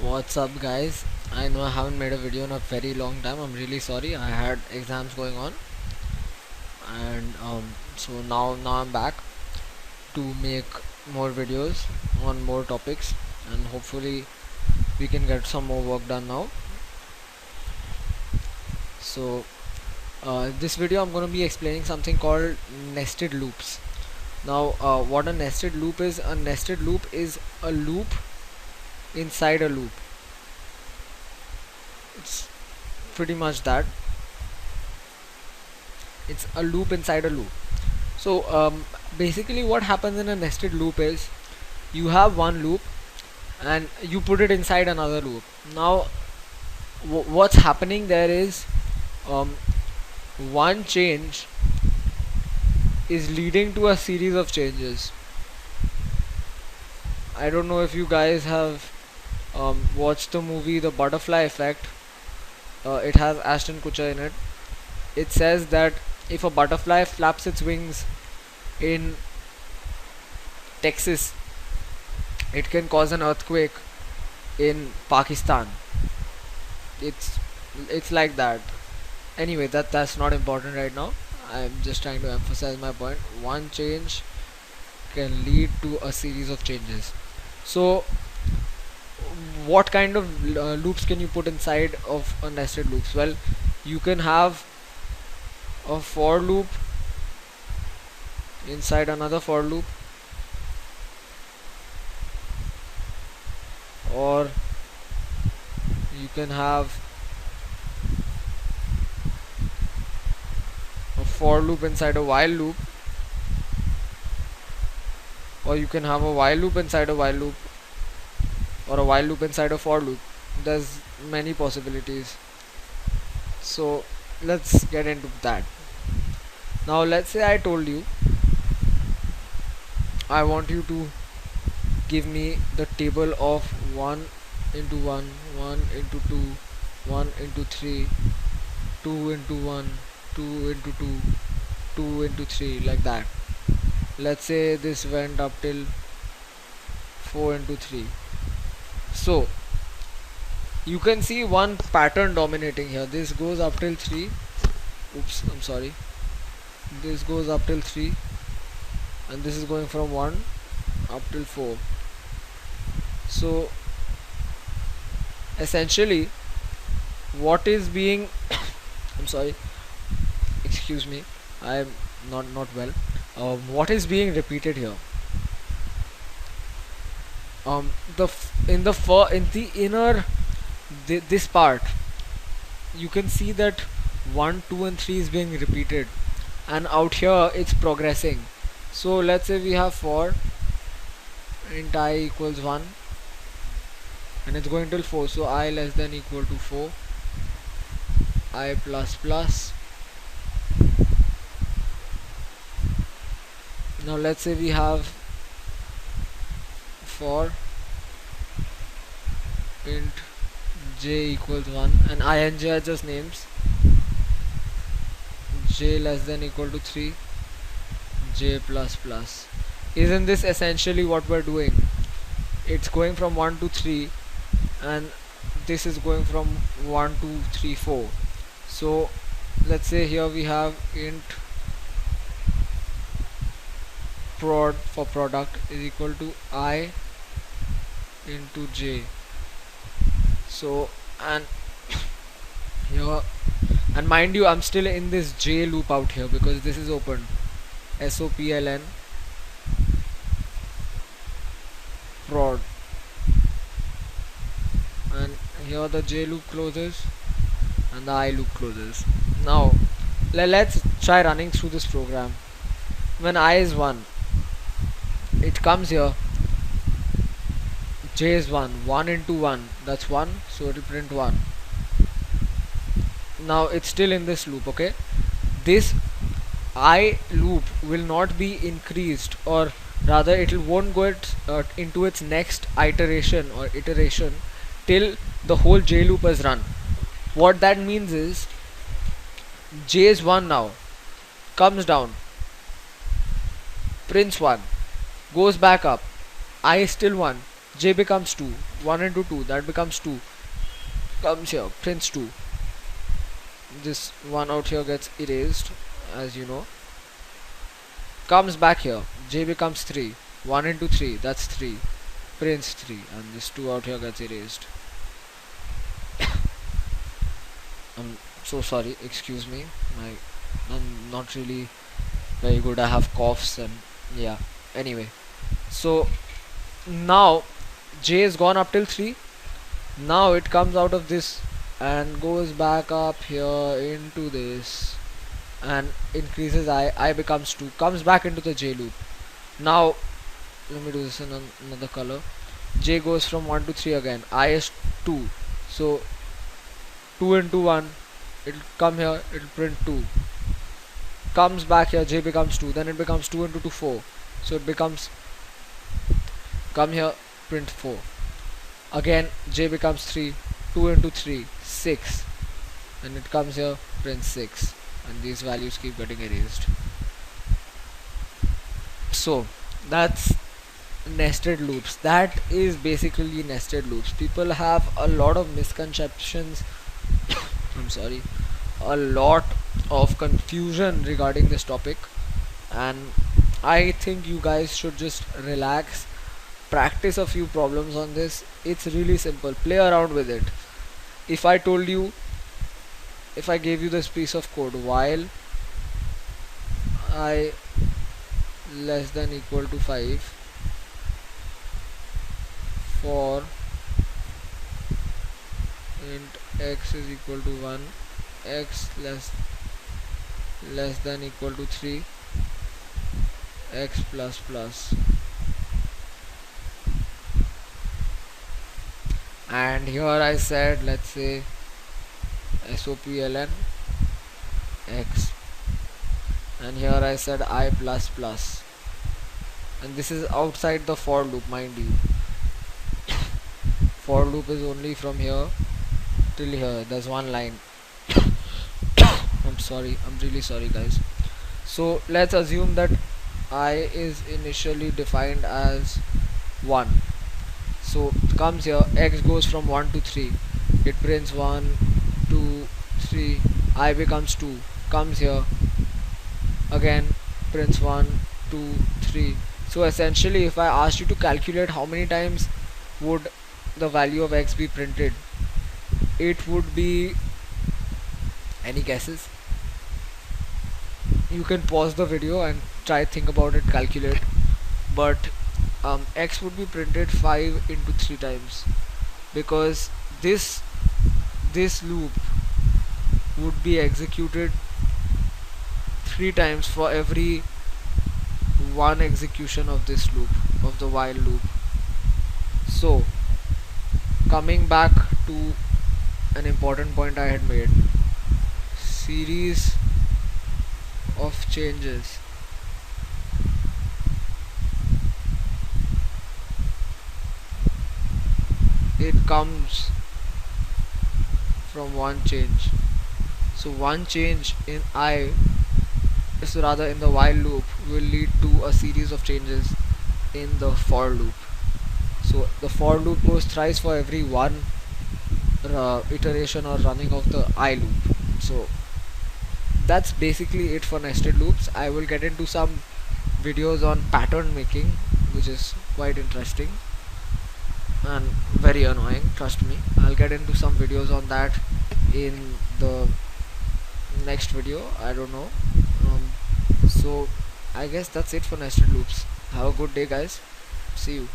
What's up, guys? I know I haven't made a video in a very long time. I'm really sorry. I had exams going on, and so now I'm back to make more videos on more topics, and hopefully we can get some more work done now. So this video I'm going to be explaining something called nested loops. Now, what a nested loop is? A nested loop is a loop inside a loop. It's pretty much that. It's a loop inside a loop. So basically what happens in a nested loop is you have one loop and you put it inside another loop. Now what's happening there is um, one change is leading to a series of changes. I don't know if you guys have watched the movie The Butterfly Effect. It has Ashton Kutcher in it. It says that if a butterfly flaps its wings in Texas, it can cause an earthquake in Pakistan. It's it's like that. Anyway, that's not important right now. I'm just trying to emphasize my point. One change can lead to a series of changes. So, what kind of loops can you put inside of a nested loops? Well, you can have a for loop inside another for loop, or you can have a for loop inside a while loop, or you can have a while loop inside a while loop, or a while loop inside a for loop. There's many possibilities. So let's get into that. Now let's say I told you I want you to give me the table of 1 into 1, 1 into 2, 1 into 3, 2 into 1, 2 into 2, 2 into 3, like that. Let's say this went up till 4 into 3. So you can see one pattern dominating here. This goes up till 3. Oops, I'm sorry. This goes up till 3, and this is going from 1 up till 4. So essentially what is being I'm sorry, excuse me, I'm not well. What is being repeated here? In the inner this part, you can see that 1, 2 and 3 is being repeated, and out here it's progressing. So let's say we have for int I equals 1, and it's going till 4, so I less than equal to 4, I plus plus. Now let's say we have for int j equals 1, and I and j are just names. J less than equal to 3, j plus plus. Isn't this essentially what we're doing? It's going from 1 to 3, and this is going from 1 to 3 4. So let's say here we have int prod for product is equal to I into j. So and here, and mind you, I'm still in this j loop out here because this is open. SOPLN prod, and here the j loop closes and the I loop closes. Now let's try running through this program. When I is 1, it comes here, j is 1, 1 into 1, that's 1, so it will print 1. Now it's still in this loop, okay? This I loop will not be increased, or rather it won't go into its next iteration or iteration till the whole j loop is run. What that means is j is 1 now, comes down, prints 1, goes back up, I is still 1, j becomes 2, 1 into 2, that becomes 2, comes here, prints 2, this 1 out here gets erased, as you know, comes back here, j becomes 3, 1 into 3, that's 3, prints 3, and this 2 out here gets erased. I'm so sorry, excuse me, I'm not really very good, I have coughs and yeah, anyway. So now j is gone up till 3, now it comes out of this and goes back up here into this and increases I becomes 2, comes back into the j loop. Now let me do this in another color. J goes from 1 to 3 again, I is 2, so 2 into 1, it'll come here, it'll print 2, comes back here, j becomes 2, then it becomes 2 into 2, 4, so it becomes, come here, print 4, again j becomes 3, 2 into 3, 6, and it comes here, print 6, and these values keep getting erased. So that's nested loops. That is basically nested loops. People have a lot of misconceptions I'm sorry, a lot of confusion regarding this topic, and I think you guys should just relax, practice a few problems on this. It's really simple, play around with it. If I told you, if I gave you this piece of code, while I less than equal to 5 for int x is equal to 1, x less than equal to 3, x plus plus, and here I said, let's say sopln x, and here I said I plus plus, and this is outside the for loop, mind you. For loop is only from here till here, there's one line. I'm sorry, I'm really sorry guys. So let's assume that I is initially defined as 1, so it comes here, x goes from 1 to 3, it prints 1 2 3, I becomes 2, comes here, again prints 1 2 3. So essentially if I asked you to calculate how many times would the value of x be printed, it would be, any guesses? You can pause the video and try think about it, calculate, but x would be printed 5 into 3 times, because this loop would be executed 3 times for every one execution of this loop, of the while loop. So coming back to an important point I had made, series of changes, it comes from one change. So one change in I, so rather in the while loop, will lead to a series of changes in the for loop. So the for loop goes thrice for every one iteration or running of the I loop. So that's basically it for nested loops. I will get into some videos on pattern making, which is quite interesting and very annoying, trust me. I'll get into some videos on that in the next video, I don't know. So I guess that's it for nested loops. Have a good day guys, see you.